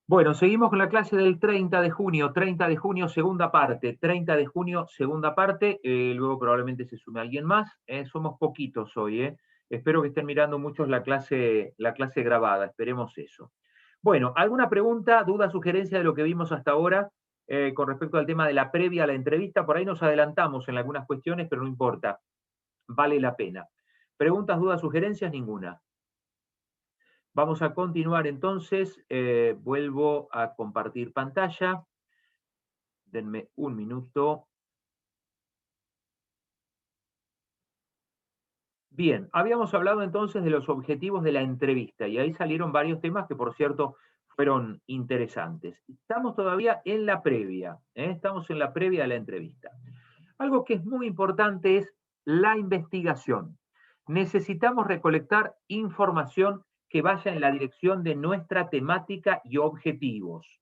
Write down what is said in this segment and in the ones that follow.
Bueno, seguimos con la clase del 30 de junio, segunda parte, 30 de junio, segunda parte, luego probablemente se sume alguien más, somos poquitos hoy, espero que estén mirando muchos la clase grabada, esperemos eso. Bueno, ¿alguna pregunta, duda, sugerencia de lo que vimos hasta ahora con respecto al tema de la previa a la entrevista? Por ahí nos adelantamos en algunas cuestiones, pero no importa, vale la pena. ¿Preguntas, dudas, sugerencias? Ninguna. Vamos a continuar entonces, vuelvo a compartir pantalla, denme un minuto. Bien, habíamos hablado entonces de los objetivos de la entrevista y ahí salieron varios temas que por cierto fueron interesantes. Estamos todavía en la previa, estamos en la previa de la entrevista. Algo que es muy importante es la investigación. Necesitamos recolectar información que vaya en la dirección de nuestra temática y objetivos.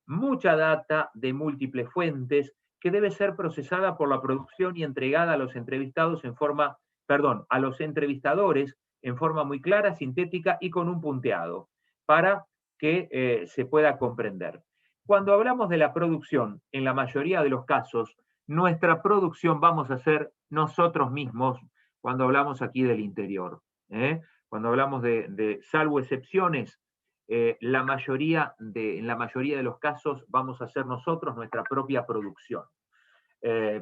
Mucha data de múltiples fuentes que debe ser procesada por la producción y entregada a los entrevistados a los entrevistadores en forma muy clara, sintética y con un punteado, para que se pueda comprender. Cuando hablamos de la producción, en la mayoría de los casos, nuestra producción vamos a ser nosotros mismos cuando hablamos aquí del interior. Cuando hablamos salvo excepciones, en la mayoría de los casos vamos a hacer nosotros nuestra propia producción. Eh,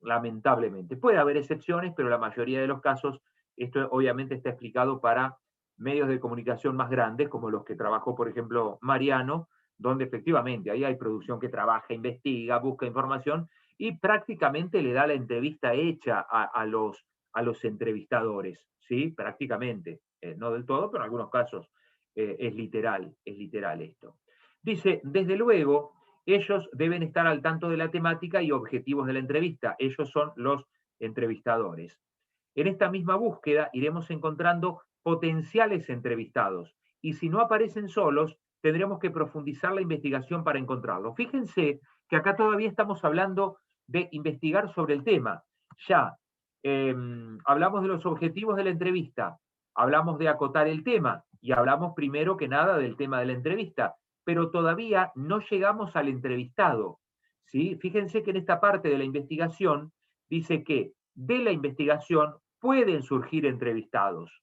Lamentablemente. Puede haber excepciones, pero la mayoría de los casos, esto obviamente está explicado para medios de comunicación más grandes, como los que trabajó, por ejemplo, Mariano, donde efectivamente ahí hay producción que trabaja, investiga, busca información y prácticamente le da la entrevista hecha a los entrevistadores, ¿sí? Prácticamente, no del todo, pero en algunos casos es literal esto. Dice, desde luego, ellos deben estar al tanto de la temática y objetivos de la entrevista. Ellos son los entrevistadores. En esta misma búsqueda iremos encontrando potenciales entrevistados y si no aparecen solos, tendremos que profundizar la investigación para encontrarlos. Fíjense que acá todavía estamos hablando de investigar sobre el tema. Ya hablamos de los objetivos de la entrevista, hablamos de acotar el tema y hablamos primero que nada del tema de la entrevista, pero todavía no llegamos al entrevistado. ¿Sí? Fíjense que en esta parte de la investigación dice que de la investigación pueden surgir entrevistados.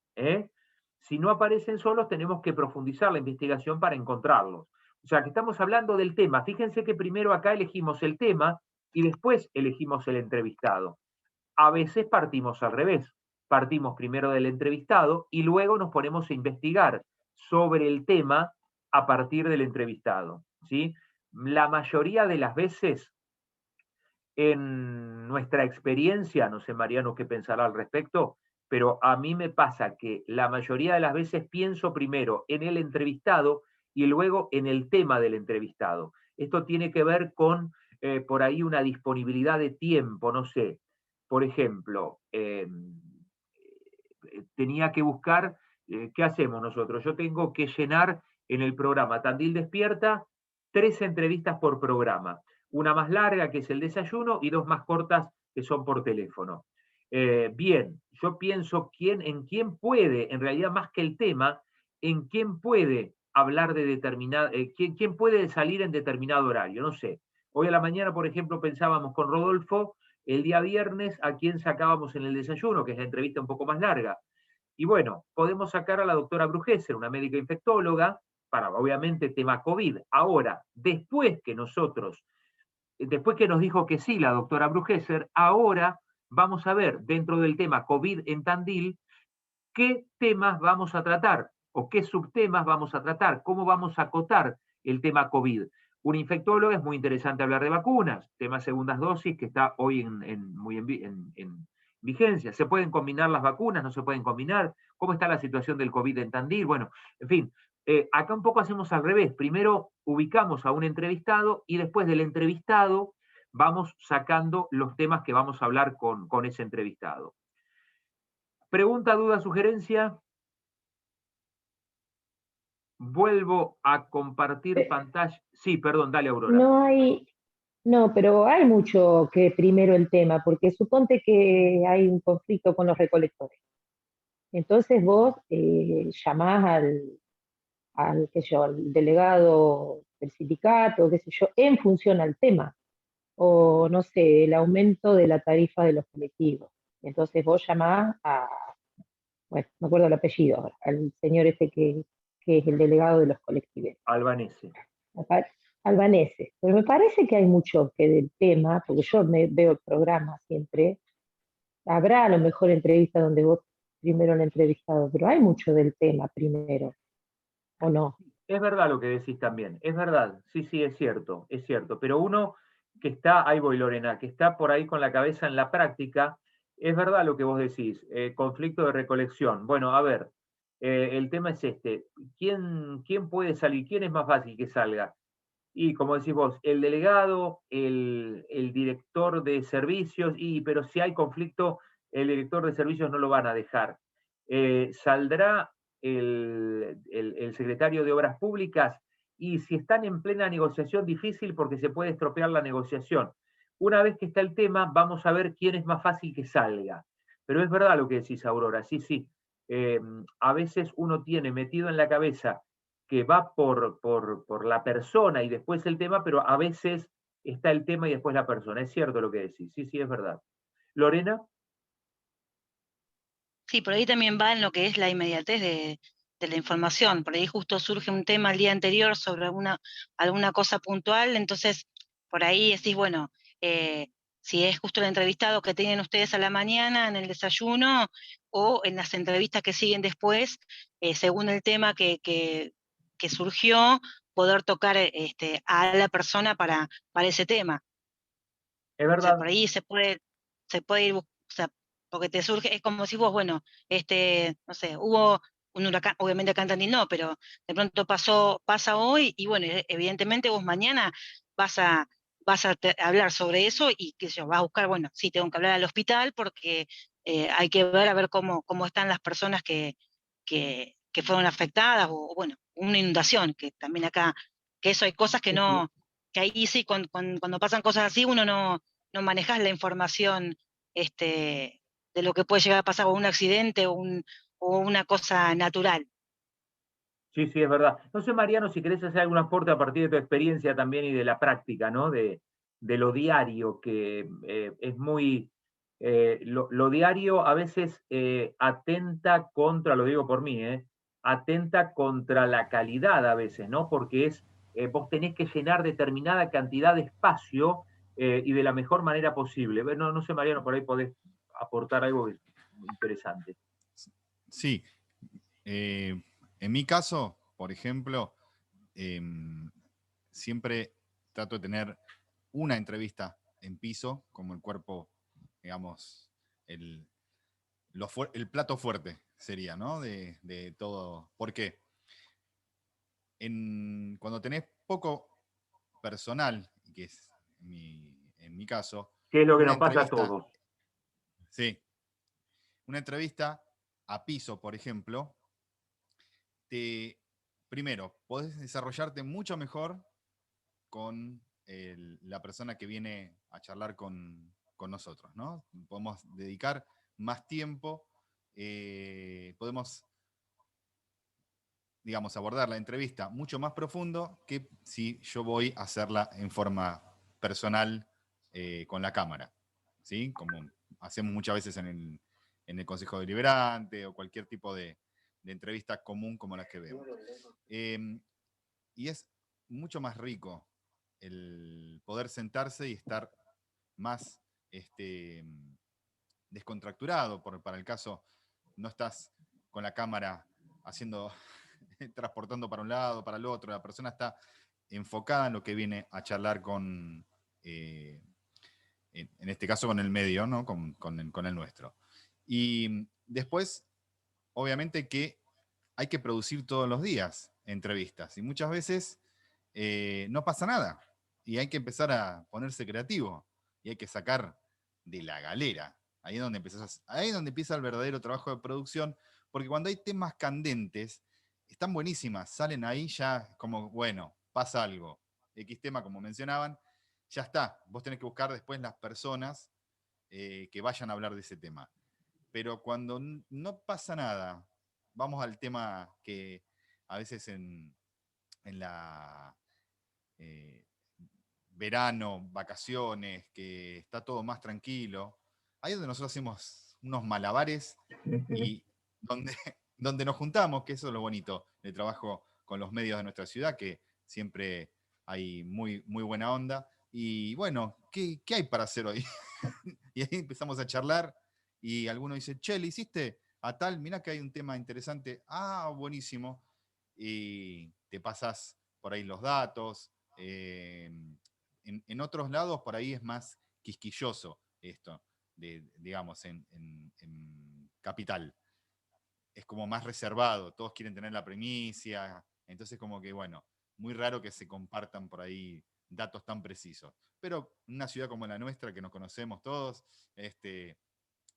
Si no aparecen solos, tenemos que profundizar la investigación para encontrarlos. O sea, que estamos hablando del tema. Fíjense que primero acá elegimos el tema y después elegimos el entrevistado. A veces partimos al revés. Partimos primero del entrevistado y luego nos ponemos a investigar sobre el tema a partir del entrevistado. ¿Sí? La mayoría de las veces, en nuestra experiencia, no sé Mariano qué pensará al respecto, pero a mí me pasa que la mayoría de las veces pienso primero en el entrevistado y luego en el tema del entrevistado. Esto tiene que ver con por ahí una disponibilidad de tiempo, no sé. Por ejemplo, tenía que buscar, ¿qué hacemos nosotros? Yo tengo que llenar en el programa Tandil Despierta 3 entrevistas por programa. Una más larga, que es el desayuno, y 2 más cortas, que son por teléfono. Bien, yo pienso en quién puede, en realidad más que el tema, en quién puede hablar de determinado, quién puede salir en determinado horario, no sé. Hoy a la mañana, por ejemplo, pensábamos con Rodolfo el día viernes a quién sacábamos en el desayuno, que es la entrevista un poco más larga. Y bueno, podemos sacar a la doctora Brugesser, una médica infectóloga, para obviamente tema COVID. Ahora, después que nos dijo que sí la doctora Brugesser, ahora vamos a ver dentro del tema COVID en Tandil qué temas vamos a tratar o qué subtemas vamos a tratar, cómo vamos a acotar el tema COVID. Un infectólogo es muy interesante hablar de vacunas, tema segundas dosis que está hoy en vigencia. ¿Se pueden combinar las vacunas? ¿No se pueden combinar? ¿Cómo está la situación del COVID en Tandil? Bueno, en fin, acá un poco hacemos al revés. Primero ubicamos a un entrevistado y después del entrevistado vamos sacando los temas que vamos a hablar con ese entrevistado. Pregunta, duda, sugerencia. Vuelvo a compartir pantalla. Sí, perdón, dale, Aurora. No hay, no, pero hay mucho que primero el tema, porque suponte que hay un conflicto con los recolectores. Entonces vos llamás al, qué sé yo, al delegado del sindicato, qué sé yo, en función al tema, o no sé, el aumento de la tarifa de los colectivos. Entonces vos llamás a, bueno, no me acuerdo el apellido ahora, al señor ese que es el delegado de los colectivos, Albanese. albaneses. Pero me parece que hay mucho que del tema, porque yo me veo el programa siempre, habrá a lo mejor entrevistas donde vos primero lo entrevistado, pero hay mucho del tema primero, ¿o no? Es verdad lo que decís también, es verdad, sí, sí, es cierto, pero uno que está, ahí voy Lorena, que está por ahí con la cabeza en la práctica, es verdad lo que vos decís, conflicto de recolección. Bueno, a ver, el tema es este, ¿quién puede salir? ¿Quién es más fácil que salga? Y como decís vos, el delegado, el director de servicios, pero si hay conflicto, el director de servicios no lo van a dejar. Saldrá el secretario de Obras Públicas y si están en plena negociación, difícil porque se puede estropear la negociación. Una vez que está el tema, vamos a ver quién es más fácil que salga. Pero es verdad lo que decís, Aurora, sí, sí. A veces uno tiene metido en la cabeza que va por la persona y después el tema, pero a veces está el tema y después la persona. Es cierto lo que decís, sí, sí, es verdad. Lorena, Sí, por ahí también va en lo que es la inmediatez de la información. Por ahí justo surge un tema el día anterior sobre alguna cosa puntual, entonces por ahí decís, bueno, eh, si es justo el entrevistado que tienen ustedes a la mañana en el desayuno o en las entrevistas que siguen después, según el tema que surgió, poder tocar a la persona para ese tema. es O sea, verdad. por ahí se puede ir, o sea, porque te surge, es como si vos, bueno, no sé, hubo un huracán, obviamente acá en Tandil no, pero de pronto pasa hoy, y bueno, evidentemente vos mañana vas a, hablar sobre eso y qué sé yo, vas a buscar, bueno, sí, tengo que hablar al hospital porque hay que ver a ver cómo están las personas que fueron afectadas, o bueno, una inundación, que también acá, que eso hay cosas que Sí, sí. no, que ahí sí, cuando pasan cosas así, uno no manejas la información de lo que puede llegar a pasar, o un accidente o una cosa natural. Sí, sí, es verdad. No sé, Mariano, si querés hacer algún aporte a partir de tu experiencia también y de la práctica, ¿no? De lo diario, que es muy... lo diario a veces atenta contra, lo digo por mí, atenta contra la calidad a veces, ¿no? Porque vos tenés que llenar determinada cantidad de espacio y de la mejor manera posible. No, no sé, Mariano, por ahí podés aportar algo interesante. Sí, eh, en mi caso, por ejemplo, em, siempre trato de tener una entrevista en piso, como el cuerpo, digamos, el, el plato fuerte sería, ¿no? De todo. Porque cuando tenés poco personal, que es en mi caso, ¿Qué es lo que una nos pasa a entrevista, todos? sí, una entrevista a piso, por ejemplo, te, primero, podés desarrollarte mucho mejor con la persona que viene a charlar con nosotros, ¿no? Podemos dedicar más tiempo, podemos, digamos, abordar la entrevista mucho más profundo que si yo voy a hacerla en forma personal con la cámara, ¿sí? Como hacemos muchas veces en el Consejo Deliberante o cualquier tipo de entrevista común como las que vemos. Y es mucho más rico el poder sentarse y estar más descontracturado, para el caso no estás con la cámara haciendo, transportando para un lado, para el otro, la persona está enfocada en lo que viene a charlar eh, en este caso con el medio, ¿no? con el nuestro. Y después, obviamente que hay que producir todos los días entrevistas y muchas veces no pasa nada y hay que empezar a ponerse creativo y hay que sacar de la galera. Ahí es donde ahí es donde empieza el verdadero trabajo de producción, porque cuando hay temas candentes, están buenísimas, salen ahí ya como, bueno, pasa algo. X tema, como mencionaban, ya está. Vos tenés que buscar después las personas que vayan a hablar de ese tema. Pero cuando no pasa nada, vamos al tema a veces en la verano, vacaciones, que está todo más tranquilo, ahí es donde nosotros hacemos unos malabares y donde, donde nos juntamos, que eso es lo bonito del trabajo con los medios de nuestra ciudad, que siempre hay muy, muy buena onda. Y bueno, ¿qué hay para hacer hoy? Y ahí empezamos a charlar y alguno dice, che, ¿le hiciste a tal? Mirá que hay un tema interesante. Ah, buenísimo. Y te pasas por ahí los datos. En otros lados por ahí es más quisquilloso esto, digamos, en Capital. Es como más reservado, todos quieren tener la primicia, entonces como que, bueno, muy raro que se compartan por ahí datos tan precisos. Pero en una ciudad como la nuestra, que nos conocemos todos,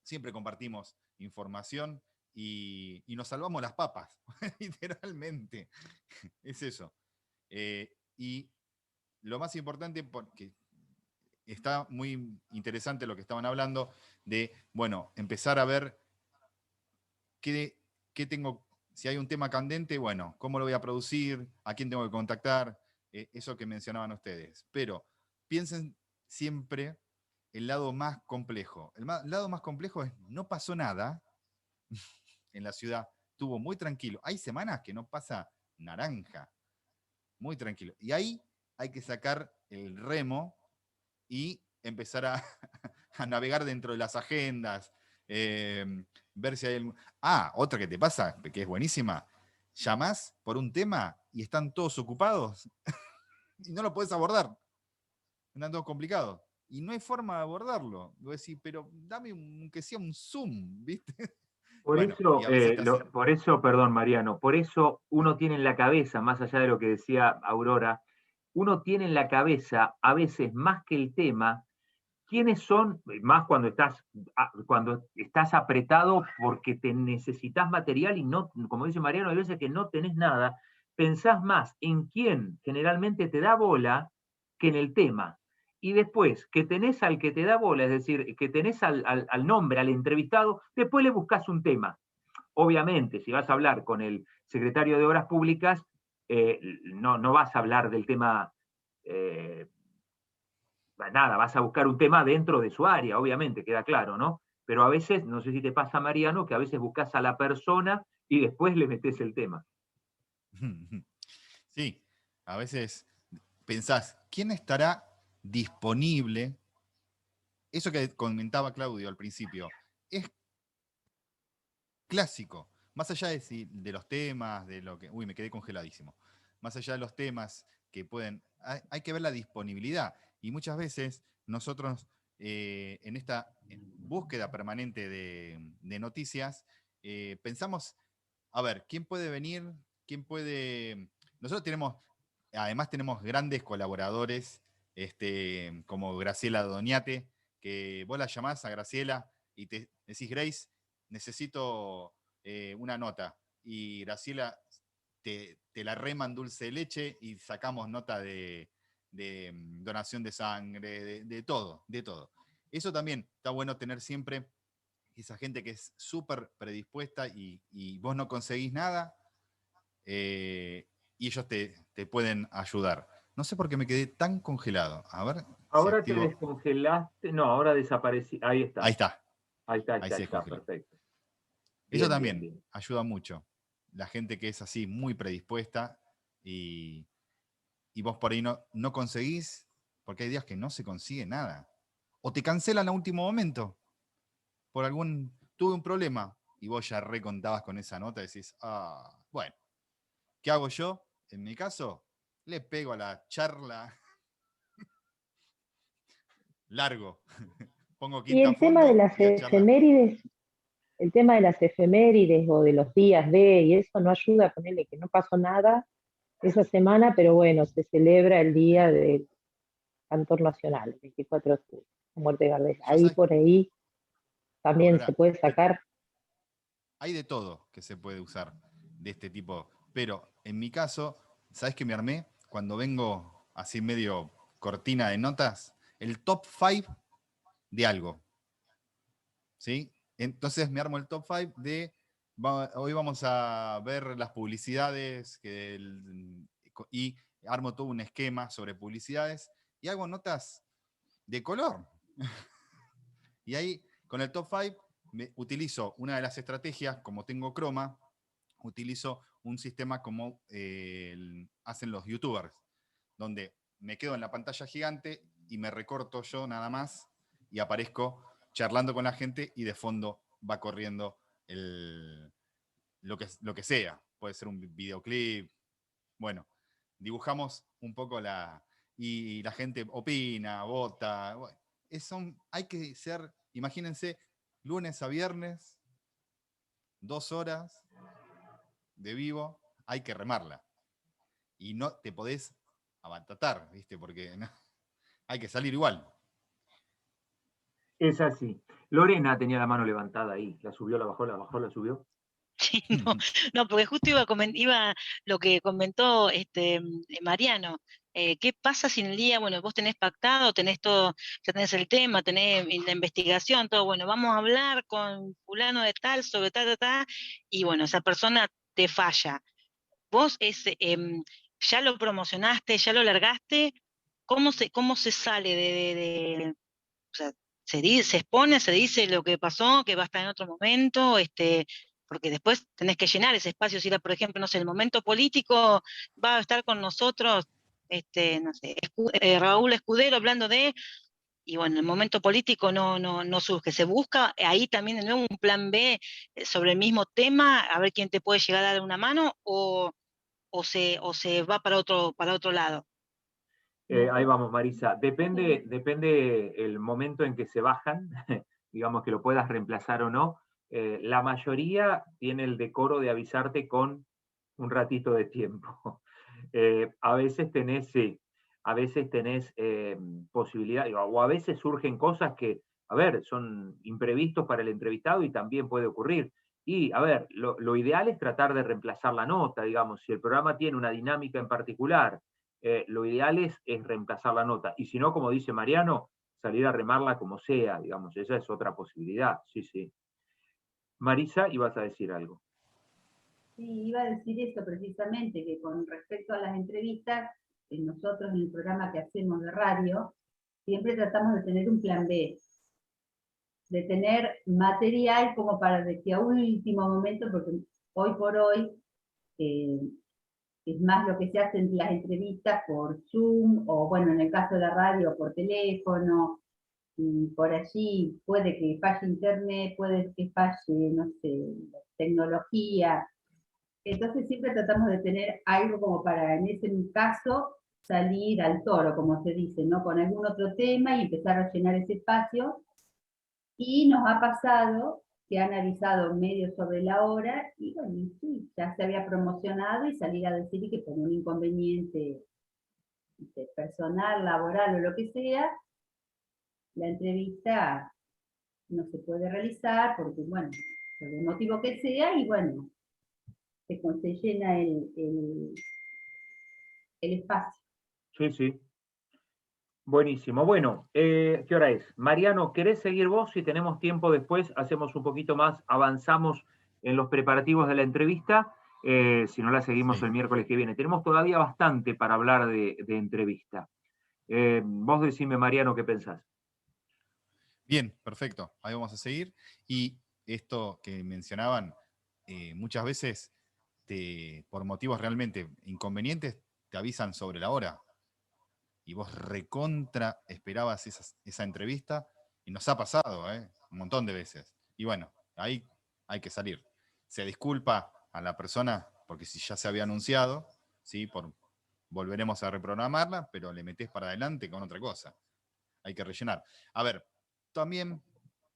siempre compartimos información y nos salvamos las papas, literalmente. Es eso. Y lo más importante, porque está muy interesante lo que estaban hablando, de, bueno, empezar a ver qué tengo, si hay un tema candente, bueno, cómo lo voy a producir, a quién tengo que contactar, eso que mencionaban ustedes. Pero piensen siempre el lado más complejo. El lado más complejo es, no pasó nada en la ciudad, estuvo muy tranquilo. Hay semanas que no pasa naranja, muy tranquilo. Y ahí hay que sacar el remo y empezar a navegar dentro de las agendas, ver si hay algún... Ah, otra que te pasa, que es buenísima, llamás por un tema y están todos ocupados y no lo podés abordar, están todos complicados. Y no hay forma de abordarlo. Vos decís, pero dame que sea un Zoom, ¿viste? Por Bueno, eso, y a veces te hace... por eso, perdón, Mariano, por eso uno tiene en la cabeza, más allá de lo que decía Aurora, uno tiene en la cabeza a veces más que el tema, quiénes son, más cuando estás apretado porque te necesitas material y no, como dice Mariano, hay veces que no tenés nada, pensás más en quién generalmente te da bola que en el tema. Y después, que tenés al que te da bola, es decir, que tenés al nombre, al entrevistado, después le buscas un tema. Obviamente, si vas a hablar con el secretario de Obras Públicas, no vas a hablar del tema, nada, vas a buscar un tema dentro de su área, obviamente, queda claro, ¿no? Pero a veces, no sé si te pasa, Mariano, que a veces buscas a la persona y después le metes el tema. Sí, a veces pensás, ¿quién estará disponible? Eso que comentaba Claudio al principio, es clásico. Más allá de los temas, de lo que... Uy, me quedé congeladísimo. Más allá de los temas que pueden... Hay que ver la disponibilidad. Y muchas veces nosotros en esta búsqueda permanente de noticias, pensamos, a ver, ¿quién puede venir? ¿Quién puede...? Nosotros además tenemos grandes colaboradores, como Graciela Doñate, que vos la llamás a Graciela y te decís, Grace, necesito una nota. Y Graciela te la rema en dulce de leche y sacamos nota de donación de sangre, de todo, de todo. Eso también está bueno tener siempre esa gente que es súper predispuesta y vos no conseguís nada y ellos te pueden ayudar. No sé por qué me quedé tan congelado. A ver si Ahora te activo. descongelaste, no, ahora desaparecí, ahí Ahí estás, está, ahí está, ahí se descongeló. perfecto. Eso Bien, bien, también bien. ayuda mucho. La gente que es así muy predispuesta y, y vos por ahí no conseguís, porque hay días que no se consigue nada. O te cancelan a último momento por tuve un problema y vos ya recontabas con esa nota y decís, bueno, ¿qué hago yo? En mi caso, le pego a la charla largo. Pongo Y quinta a el tema de fondo las y a charlar. efemérides, el tema de las efemérides o de los días de, y eso no ayuda a ponerle que no pasó nada esa semana, pero bueno, se celebra el día del cantor nacional, el 24 de octubre, la muerte de Gardel. Yo Ahí sabes, por ahí también se Aurora, puede sacar. hay de todo que se puede usar de este tipo. Pero en mi caso, ¿sabes qué me armé? Cuando vengo así medio cortina de notas, el top 5 de algo. ¿Sí? Entonces me armo el top 5 de Hoy vamos a ver las publicidades y armo todo un esquema sobre publicidades y hago notas de color. Y ahí, con el top 5, utilizo una de las estrategias, como tengo croma, utilizo un sistema como hacen los youtubers, donde me quedo en la pantalla gigante y me recorto yo nada más y aparezco charlando con la gente y de fondo va corriendo lo que sea. Puede ser un videoclip. Bueno, dibujamos un poco y la gente opina, vota. Bueno, hay que ser, imagínense, lunes a viernes, 2 horas de vivo, hay que remarla. Y no te podés abatatar, ¿viste? Porque no, hay que salir igual. Es así. Lorena tenía la mano levantada ahí. La subió, la bajó, la bajó, la subió. Sí, no, porque justo iba lo que comentó Mariano. ¿Qué pasa si en el día, bueno, vos tenés pactado, tenés todo, ya tenés el tema, tenés la investigación, todo, bueno, vamos a hablar con fulano de tal sobre tal, y bueno, esa persona te falla. Vos ya lo promocionaste, ya lo largaste, ¿cómo se sale o sea, se expone, se dice lo que pasó, que va a estar en otro momento, porque después tenés que llenar ese espacio? Si era, por ejemplo, no sé, el momento político va a estar con nosotros, no sé, Raúl Escudero hablando y bueno, el momento político no surge. Se busca ahí también de nuevo un plan B sobre el mismo tema, a ver quién te puede llegar a dar una mano, o se va para otro lado. Ahí vamos, Marisa. Depende el momento en que se bajan, digamos que lo puedas reemplazar o no. La mayoría tiene el decoro de avisarte con un ratito de tiempo. A veces tenés, sí, a veces tenés posibilidad, o a veces surgen cosas que, a ver, son imprevistos para el entrevistado y también puede ocurrir. Y, a ver, lo ideal es tratar de reemplazar la nota, digamos, si el programa tiene una dinámica en particular, lo ideal es reemplazar la nota. Y si no, como dice Mariano, salir a remarla como sea, digamos, esa es otra posibilidad, sí, sí. Marisa, ibas a decir algo. Sí, iba a decir eso precisamente, que con respecto a las entrevistas, nosotros en el programa que hacemos de radio, siempre tratamos de tener un plan B, de tener material como para de que a último momento, porque hoy por hoy es más lo que se hace en las entrevistas por Zoom, o bueno, en el caso de la radio, por teléfono, y por allí puede que falle internet, puede que falle, no sé, tecnología. Entonces siempre tratamos de tener algo como para, en ese caso, salir al toro, como se dice, ¿no? Con algún otro tema y empezar a llenar ese espacio. Y nos ha pasado que han avisado medio sobre la hora y bueno, sí, ya se había promocionado y salir a decir que por un inconveniente personal, laboral o lo que sea, la entrevista no se puede realizar porque, bueno, por el motivo que sea, y bueno, se llena el espacio. Sí, sí. Buenísimo. Bueno, ¿qué hora es? Mariano, ¿querés seguir vos? Si tenemos tiempo después, hacemos un poquito más, avanzamos en los preparativos de la entrevista. Si no, la seguimos el miércoles que viene. Tenemos todavía bastante para hablar de entrevista. Vos decime, Mariano, ¿qué pensás? Bien, perfecto. Ahí vamos a seguir. Y esto que mencionaban, muchas veces por motivos realmente inconvenientes te avisan sobre la hora. Y vos recontra esperabas esa entrevista y nos ha pasado, un montón de veces. Y bueno, ahí hay que salir. Se disculpa a la persona porque si ya se había anunciado, ¿sí? Volveremos a reprogramarla, pero le metés para adelante con otra cosa. Hay que rellenar. A ver, también,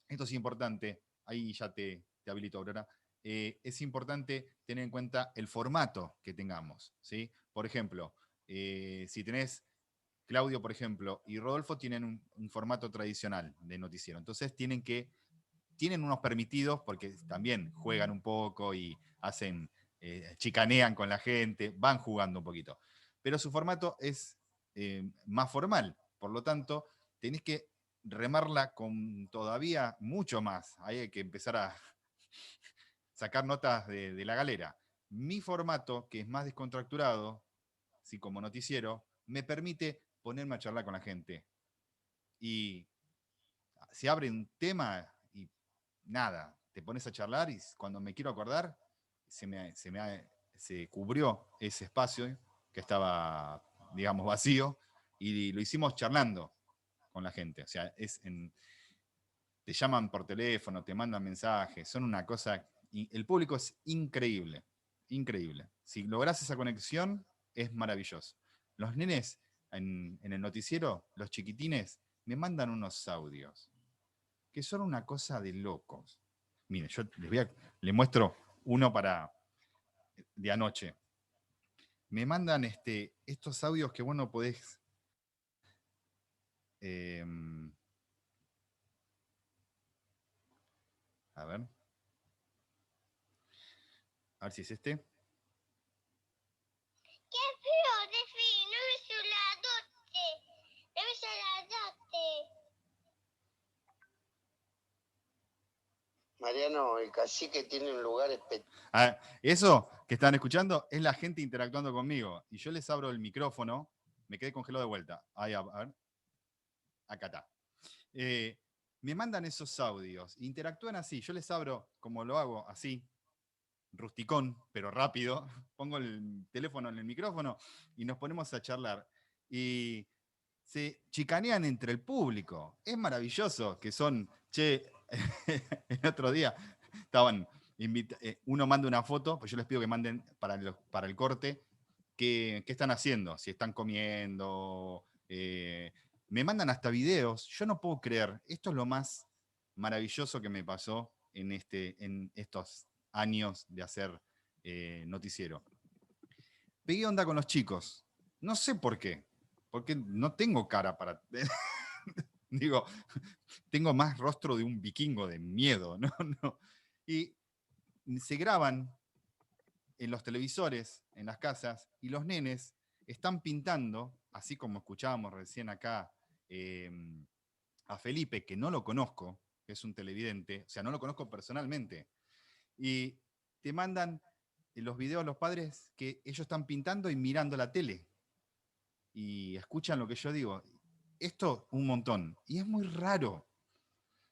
esto es importante, ahí ya te habilito, Aurora, es importante tener en cuenta el formato que tengamos, ¿sí? Por ejemplo, si tenés Claudio, por ejemplo, y Rodolfo tienen un formato tradicional de noticiero. Entonces tienen unos permitidos porque también juegan un poco y chicanean con la gente, van jugando un poquito. Pero su formato es más formal. Por lo tanto, tenés que remarla con todavía mucho más. Ahí hay que empezar a sacar notas de la galera. Mi formato, que es más descontracturado, así como noticiero, me permite ponerme a charlar con la gente. Y se abre un tema y nada, te pones a charlar y cuando me quiero acordar, se cubrió ese espacio que estaba, digamos, vacío y lo hicimos charlando con la gente. O sea, te llaman por teléfono, te mandan mensajes, son una cosa, el público es increíble, increíble. Si lográs esa conexión, es maravilloso. Los nenes en el noticiero, los chiquitines, me mandan unos audios que son una cosa de locos. Mire, yo les muestro uno de anoche. Me mandan estos audios que vos no podés. A ver. A ver si es este. ¡Qué frío, Defi! ¡No me soladote! ¡No me soladote! Mariano, el cacique tiene un lugar espectacular. Eso que están escuchando es la gente interactuando conmigo. Y yo les abro el micrófono. Me quedé congelado de vuelta. Ahí, a ver. Acá está. Me mandan esos audios. Interactúan así. Yo les abro, como lo hago, así. Rusticón, pero rápido. Pongo el teléfono en el micrófono y nos ponemos a charlar. Y se chicanean entre el público. Es maravilloso que son, el otro día estaban, uno manda una foto, pues yo les pido que manden para el corte, qué están haciendo, si están comiendo, me mandan hasta videos, yo no puedo creer, esto es lo más maravilloso que me pasó en estos años de hacer noticiero. Pegué onda con los chicos, no sé por qué, porque no tengo cara para... Digo, tengo más rostro de un vikingo de miedo, ¿no? No. Y se graban en los televisores, en las casas, y los nenes están pintando, así como escuchábamos recién acá a Felipe, que no lo conozco, que es un televidente, o sea, no lo conozco personalmente, y te mandan los videos los padres que ellos están pintando y mirando la tele, y escuchan lo que yo digo. Esto un montón, y es muy raro.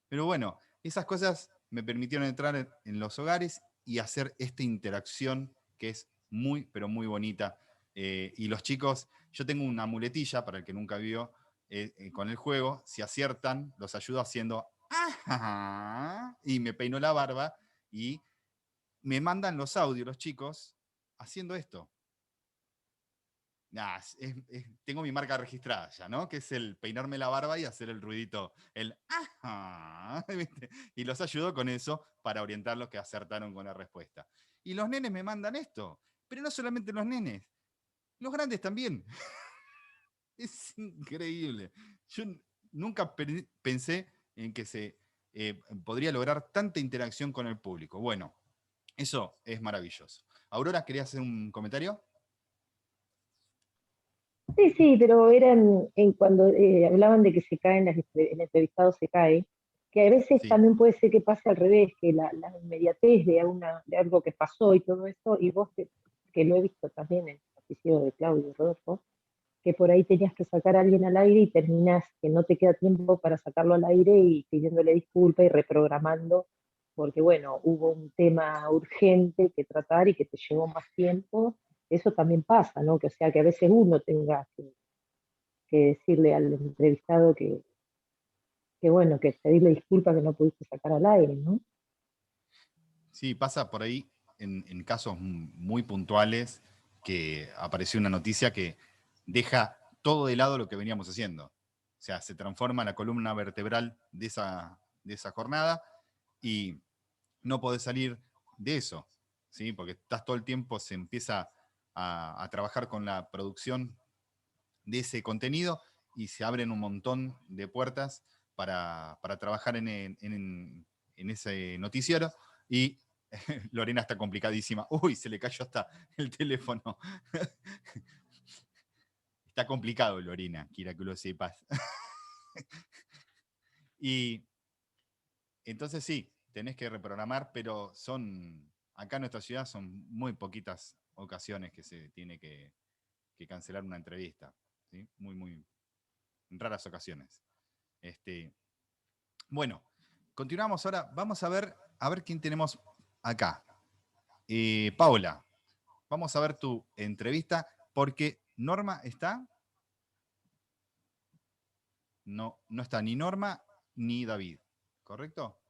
Pero bueno, esas cosas me permitieron entrar en los hogares y hacer esta interacción que es muy, pero muy bonita. Y los chicos, yo tengo una muletilla, para el que nunca vio, con el juego, si aciertan, los ayudo haciendo ¡ajá! Y me peino la barba y me mandan los audios los chicos haciendo esto. Nah, tengo mi marca registrada ya, ¿no? Que es el peinarme la barba y hacer el ruidito, el ajá, ¿viste? Y los ayudo con eso para orientarlos que acertaron con la respuesta. Y los nenes me mandan esto, pero no solamente los nenes, los grandes también. Es increíble. Yo nunca pensé en que se podría lograr tanta interacción con el público. Bueno, eso es maravilloso. Aurora, ¿querías hacer un comentario? Sí, sí, pero eran cuando hablaban de que se caen, el entrevistado se cae, que a veces Sí. también puede ser que pase al revés, que la inmediatez de algo que pasó y todo eso, y vos, que lo he visto también en el noticiero de Claudio y Rodolfo, que por ahí tenías que sacar a alguien al aire y terminás que no te queda tiempo para sacarlo al aire y pidiéndole disculpas y reprogramando, porque bueno, hubo un tema urgente que tratar y que te llevó más tiempo. Eso también pasa, ¿no? Que o sea, que a veces uno tenga que decirle al entrevistado que bueno, que pedirle disculpas que no pudiste sacar al aire, ¿no? Sí, pasa por ahí en casos muy puntuales que apareció una noticia que deja todo de lado lo que veníamos haciendo. O sea, se transforma la columna vertebral de esa jornada y no podés salir de eso, ¿sí? Porque estás todo el tiempo, se empieza a trabajar con la producción de ese contenido y se abren un montón de puertas para trabajar en ese noticiero y Lorena está complicadísima. Uy, se le cayó hasta el teléfono. Está complicado, Lorena, quiera que lo sepas. Y entonces sí, tenés que reprogramar, pero son acá en nuestra ciudad son muy poquitas ocasiones que se tiene que cancelar una entrevista, ¿sí? Muy, muy raras ocasiones. Bueno, continuamos ahora. Vamos a ver quién tenemos acá. Paula, vamos a ver tu entrevista, porque Norma está. No está ni Norma ni David, ¿correcto?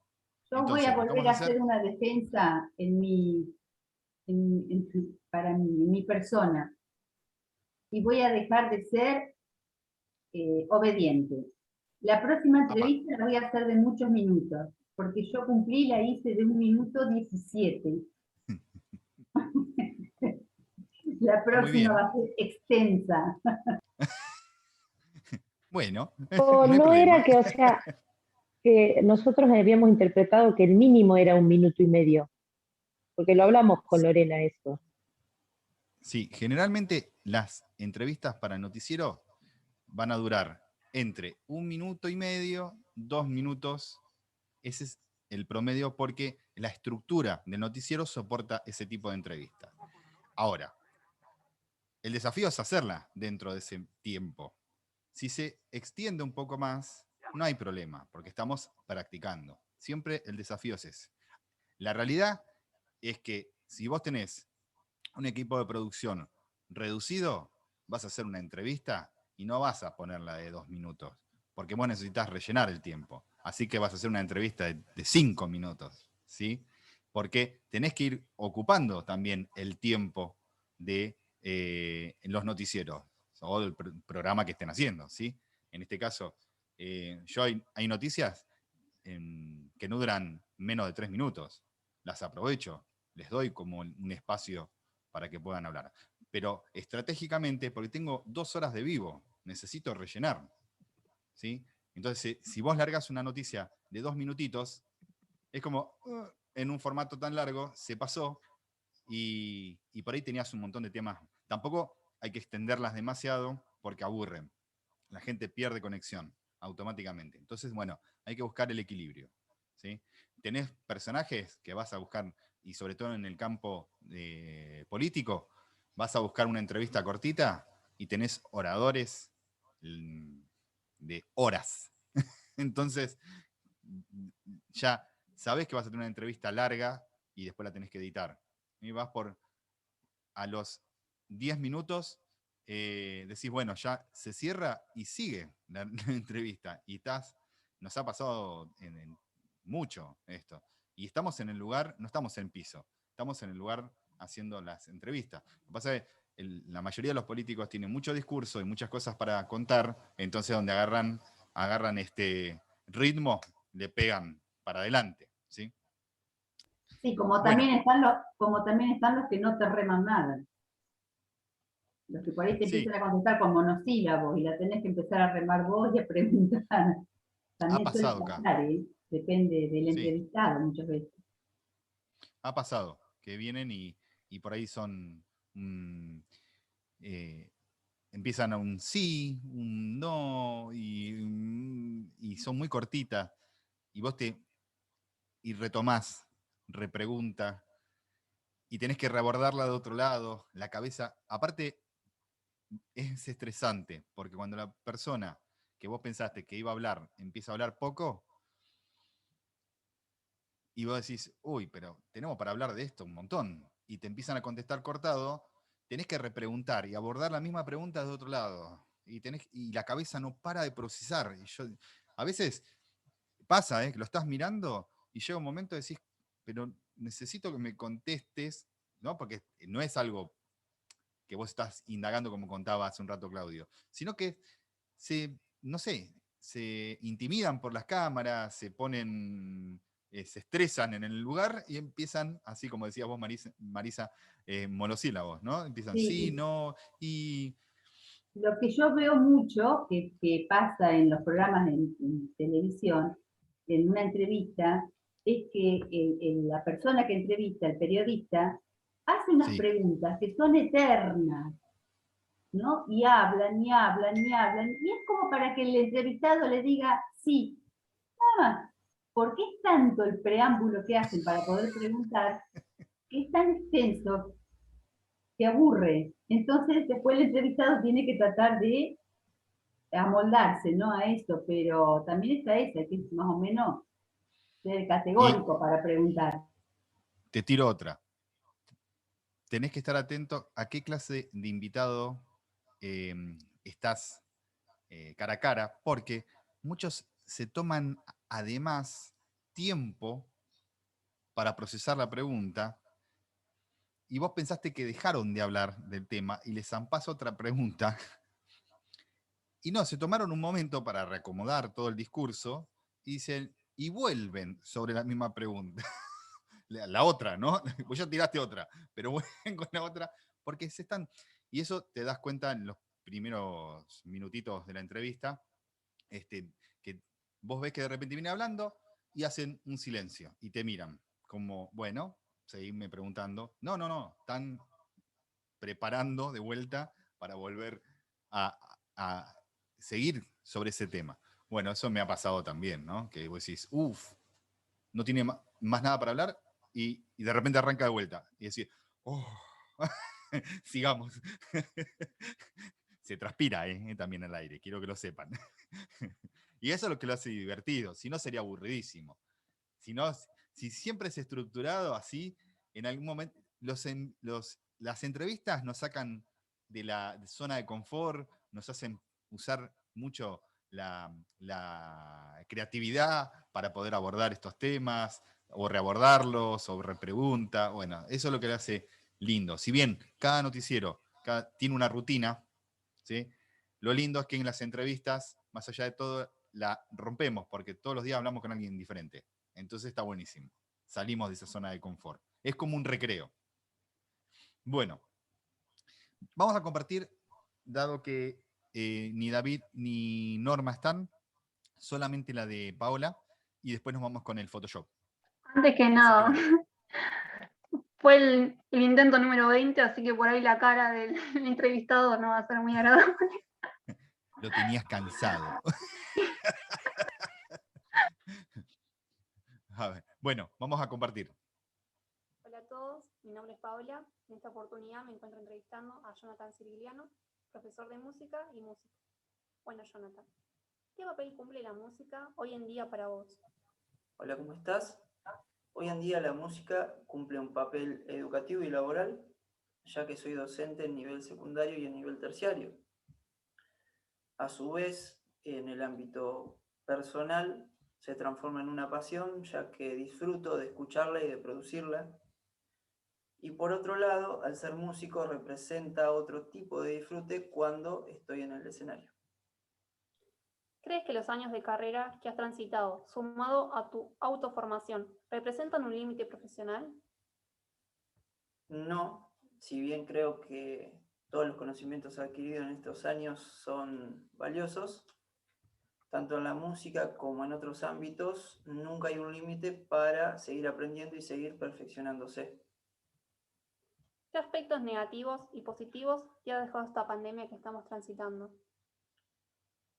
Yo Entonces, voy a lo que volver vamos a hacer una defensa para mí, en mi persona. Y voy a dejar de ser obediente. La próxima entrevista la voy a hacer de muchos minutos, porque yo cumplí, la hice de 1 minuto 17. La próxima va a ser extensa. Bueno, O no hay no problema. era que, o sea, que nosotros habíamos interpretado que el mínimo era 1 minuto y medio, porque lo hablamos con Lorena eso. Sí, generalmente las entrevistas para el noticiero van a durar entre 1 minuto y medio, 2 minutos. Ese es el promedio porque la estructura del noticiero soporta ese tipo de entrevistas. Ahora, el desafío es hacerla dentro de ese tiempo. Si se extiende un poco más, no hay problema, porque estamos practicando. Siempre el desafío es ese. La realidad es que si vos tenés un equipo de producción reducido, vas a hacer una entrevista y no vas a ponerla de 2 minutos, porque vos necesitas rellenar el tiempo. Así que vas a hacer una entrevista de 5 minutos, ¿sí? Porque tenés que ir ocupando también el tiempo de los noticieros o del programa que estén haciendo, ¿sí? En este caso, hay noticias que no duran menos de 3 minutos. Las aprovecho, les doy como un espacio para que puedan hablar. Pero estratégicamente, porque tengo 2 horas de vivo, necesito rellenar, ¿sí? Entonces, si vos largas una noticia de 2 minutitos, es como, en un formato tan largo, se pasó, y por ahí tenías un montón de temas. Tampoco hay que extenderlas demasiado, porque aburren. La gente pierde conexión automáticamente. Entonces, bueno, hay que buscar el equilibrio, ¿sí? Tenés personajes que vas a buscar, y sobre todo en el campo político, vas a buscar una entrevista cortita y tenés oradores de horas. Entonces, ya sabés que vas a tener una entrevista larga y después la tenés que editar. Y vas a los 10 minutos, decís, bueno, ya se cierra y sigue la entrevista. Y nos ha pasado en mucho esto. Y estamos en el lugar, no estamos en piso, estamos en el lugar haciendo las entrevistas. Lo que pasa es que la mayoría de los políticos tienen mucho discurso y muchas cosas para contar, entonces donde agarran este ritmo, le pegan para adelante, ¿sí? Sí, como Bueno, también están los que no te reman nada. Los que por ahí te sí, empiezan a contestar con monosílabos y la tenés que empezar a remar vos y a preguntar. ha También suele pasado acá. pasar, ¿eh? Depende del Sí, entrevistado muchas veces. ha pasado que vienen y por ahí son empiezan a un sí, un no, y son muy cortitas. Y vos y retomás, repregunta, y tenés que reabordarla de otro lado. La cabeza, aparte, es estresante, porque cuando la persona que vos pensaste que iba a hablar empieza a hablar poco, y vos decís, uy, pero tenemos para hablar de esto un montón, y te empiezan a contestar cortado, tenés que repreguntar y abordar la misma pregunta de otro lado. Y la cabeza no para de procesar. A veces pasa, que lo estás mirando y llega un momento de decís, pero necesito que me contestes, ¿no? Porque no es algo que vos estás indagando como contaba hace un rato Claudio, sino que no sé, se intimidan por las cámaras, se ponen, se estresan en el lugar y empiezan, así como decías vos, Marisa, monosílabos, ¿no? Empiezan sí, Sí, no, y... lo que yo veo mucho que pasa en los programas en televisión, en una entrevista, es que la persona que entrevista, el periodista, hace unas Sí, preguntas que son eternas, ¿no? Y hablan, y hablan, y hablan, y es como para que el entrevistado le diga sí, nada más. ¿Por qué es tanto el preámbulo que hacen para poder preguntar es tan extenso que aburre. Entonces después el entrevistado tiene que tratar de amoldarse, ¿no? A esto, pero también está esa, que es más o menos ser categórico para preguntar. Te tiro otra. Tenés que estar atento a qué clase de invitado estás cara a cara, porque muchos se toman además tiempo para procesar la pregunta y vos pensaste que dejaron de hablar del tema y les zampás otra pregunta. Y no, se tomaron un momento para reacomodar todo el discurso y dicen, y vuelven sobre la misma pregunta. La otra, ¿no? Vos ya tiraste otra, pero vuelven con la otra, porque se están. Y eso te das cuenta en los primeros minutitos de la entrevista, que vos ves que de repente viene hablando y hacen un silencio y te miran, como, bueno, seguime preguntando. No, están preparando de vuelta para volver a seguir sobre ese tema. Bueno, eso me ha pasado también, ¿no? Que vos decís, no tiene más nada para hablar y de repente arranca de vuelta. Y decís, sigamos. Se transpira también al aire, quiero que lo sepan. Y eso es lo que lo hace divertido, si no sería aburridísimo. Si siempre es estructurado así, en algún momento las entrevistas nos sacan de la zona de confort, nos hacen usar mucho la creatividad para poder abordar estos temas, o reabordarlos, o repregunta. Bueno, eso es lo que le hace lindo. Si bien cada noticiero tiene una rutina, ¿sí? Lo lindo es que en las entrevistas, más allá de todo, la rompemos, porque todos los días hablamos con alguien diferente. Entonces está buenísimo. Salimos de esa zona de confort. Es como un recreo. Bueno, vamos a compartir, dado que ni David ni Norma están, solamente la de Paola, y después nos vamos con el Photoshop. Antes que nada, fue el intento número 20, así que por ahí la cara del entrevistado no va a ser muy agradable. Lo tenías cansado. A ver, bueno, vamos a compartir. Hola a todos, mi nombre es Paola. En esta oportunidad me encuentro entrevistando a Jonathan Sirigliano, profesor de música y músico. Bueno, Jonathan, ¿qué papel cumple la música hoy en día para vos? Hola, ¿cómo estás? Hoy en día la música cumple un papel educativo y laboral, ya que soy docente en nivel secundario y en nivel terciario. A su vez, en el ámbito personal, se transforma en una pasión, ya que disfruto de escucharla y de producirla. Y por otro lado, al ser músico representa otro tipo de disfrute cuando estoy en el escenario. ¿Crees que los años de carrera que has transitado, sumado a tu autoformación, representan un límite profesional? No, si bien creo que todos los conocimientos adquiridos en estos años son valiosos, tanto en la música como en otros ámbitos, nunca hay un límite para seguir aprendiendo y seguir perfeccionándose. ¿Qué aspectos negativos y positivos te ha dejado esta pandemia que estamos transitando?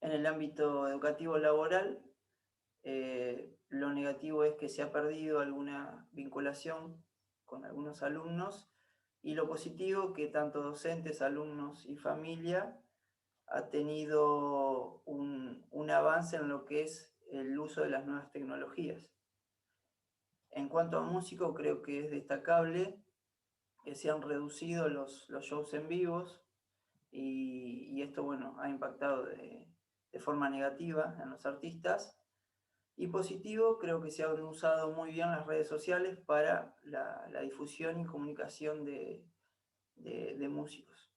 En el ámbito educativo laboral, lo negativo es que se ha perdido alguna vinculación con algunos alumnos, y lo positivo que tanto docentes, alumnos y familia ha tenido un avance en lo que es el uso de las nuevas tecnologías. En cuanto a músico, creo que es destacable que se han reducido los shows en vivos, y esto, bueno, ha impactado de forma negativa en los artistas. Y positivo, creo que se han usado muy bien las redes sociales para la difusión y comunicación de músicos.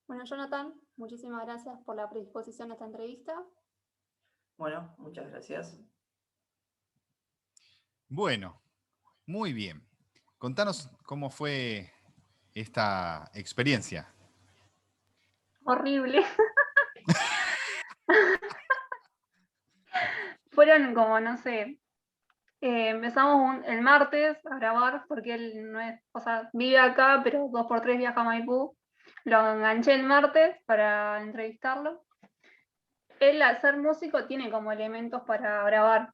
Bueno, Jonathan, muchísimas gracias por la predisposición a esta entrevista. Bueno, muchas gracias. Bueno, muy bien. Contanos cómo fue esta experiencia. Horrible. Fueron como, no sé, empezamos el martes a grabar, porque él no es, o sea, vive acá, pero 2x3 viaja a Maipú. Lo enganché el martes para entrevistarlo. Él, al ser músico, tiene como elementos para grabar.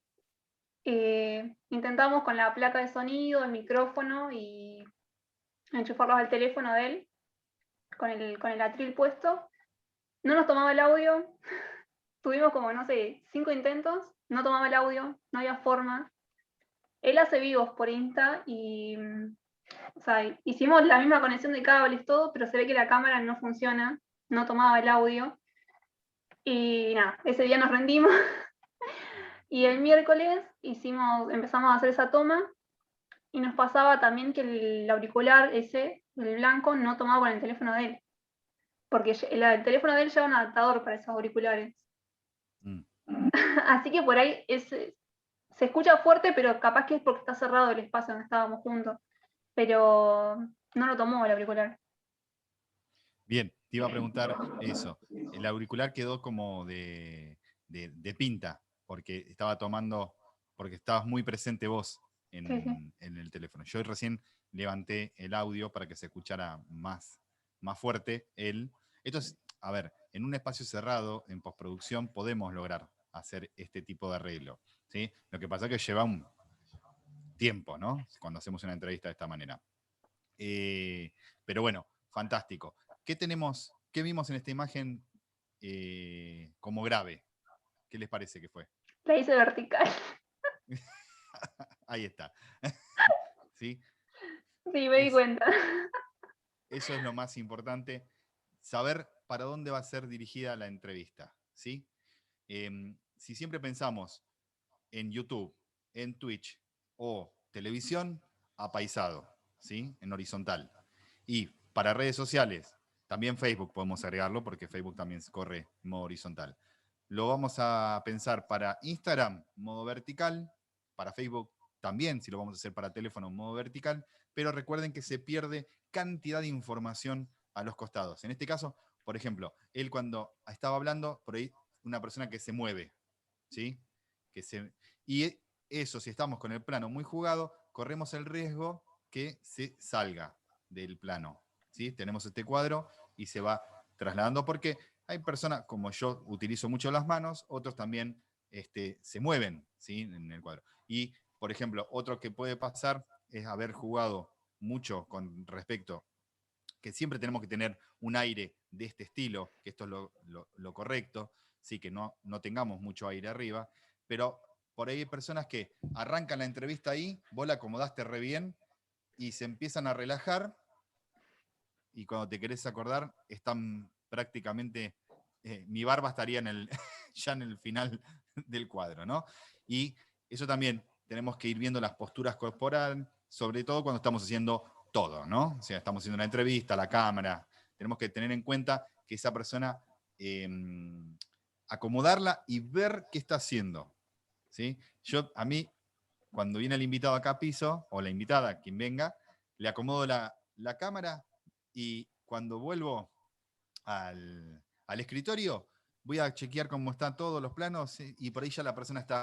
Intentamos con la placa de sonido, el micrófono y enchufarlos al teléfono de él con el atril puesto. No nos tomaba el audio. Tuvimos como, no sé, 5 intentos, no tomaba el audio, no había forma. Él hace vivos por Insta y, o sea, hicimos la misma conexión de cables, todo, pero se ve que la cámara no funciona, no tomaba el audio. Y nada, ese día nos rendimos. Y el miércoles empezamos a hacer esa toma y nos pasaba también que el auricular ese, el blanco, no tomaba con el teléfono de él. Porque el teléfono de él lleva un adaptador para esos auriculares. Así que por ahí se escucha fuerte, pero capaz que es porque está cerrado el espacio donde estábamos juntos. Pero no lo tomó el auricular. Bien, te iba a preguntar eso. El auricular quedó como de pinta, porque porque estabas muy presente vos en el teléfono. Yo recién levanté el audio para que se escuchara más fuerte él. Esto es, a ver, en un espacio cerrado, en postproducción, podemos lograr hacer este tipo de arreglo, ¿sí? Lo que pasa es que lleva un tiempo, ¿no? Cuando hacemos una entrevista de esta manera. Pero bueno, fantástico. ¿Qué vimos en esta imagen como grave? ¿Qué les parece que fue? La hice vertical. Ahí está. ¿Sí? Sí, me di cuenta. Eso es lo más importante, saber para dónde va a ser dirigida la entrevista, ¿sí? Si siempre pensamos en YouTube, en Twitch o televisión, apaisado, ¿sí? En horizontal. Y para redes sociales, también Facebook podemos agregarlo porque Facebook también corre en modo horizontal. Lo vamos a pensar para Instagram, modo vertical, para Facebook también, si lo vamos a hacer para teléfono, modo vertical, pero recuerden que se pierde cantidad de información a los costados. En este caso, por ejemplo, él cuando estaba hablando, por ahí una persona que se mueve, ¿sí? Y eso, si estamos con el plano muy jugado, corremos el riesgo que se salga del plano, ¿sí? Tenemos este cuadro y se va trasladando porque hay personas, como yo utilizo mucho las manos, otros también se mueven, ¿sí? En el cuadro. Y, por ejemplo, otro que puede pasar es haber jugado mucho con respecto que siempre tenemos que tener un aire de este estilo, que esto es lo correcto, sí, que no tengamos mucho aire arriba, pero por ahí hay personas que arrancan la entrevista ahí, vos la acomodaste re bien y se empiezan a relajar y cuando te querés acordar están prácticamente, mi barba estaría ya en el final del cuadro, ¿no? Y eso también tenemos que ir viendo las posturas corporales, sobre todo cuando estamos haciendo todo, ¿no? O sea, estamos haciendo una entrevista, la cámara, tenemos que tener en cuenta que esa persona, acomodarla y ver qué está haciendo, ¿sí? A mí, cuando viene el invitado acá a piso, o la invitada, quien venga, le acomodo la cámara y cuando vuelvo al escritorio, voy a chequear cómo están todos los planos y por ahí ya la persona está